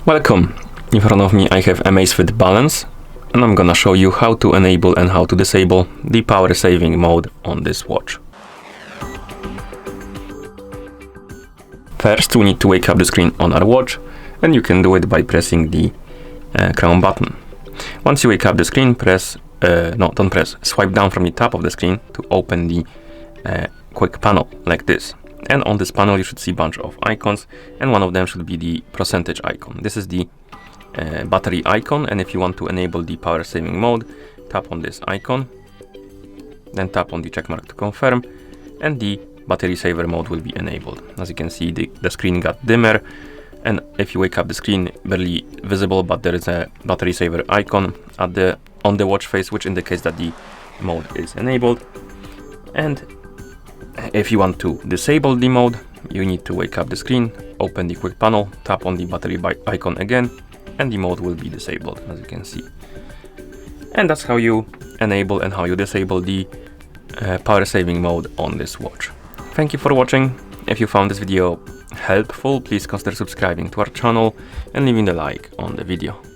Welcome! In front of me I have AMAZFIT Balance, and I'm gonna show you how to enable and how to disable the power saving mode on this watch. First, we need to wake up the screen on our watch, and you can do it by pressing the crown button. Once you wake up the screen, swipe down from the top of the screen to open the quick panel like this. And on this panel you should see a bunch of icons, and one of them should be the percentage icon. This is the battery icon, and if you want to enable the power saving mode, tap on this icon, then tap on the check mark to confirm, and the battery saver mode will be enabled. As you can see, the screen got dimmer, and if you wake up the screen, barely visible, but there is a battery saver icon on the watch face, which indicates that the mode is enabled. And if you want to disable the mode, you need to wake up the screen, open the quick panel, tap on the battery icon again, and the mode will be disabled, as you can see. And that's how you enable and how you disable the power saving mode on this watch. Thank you for watching. If you found this video helpful, please consider subscribing to our channel and leaving a like on the video.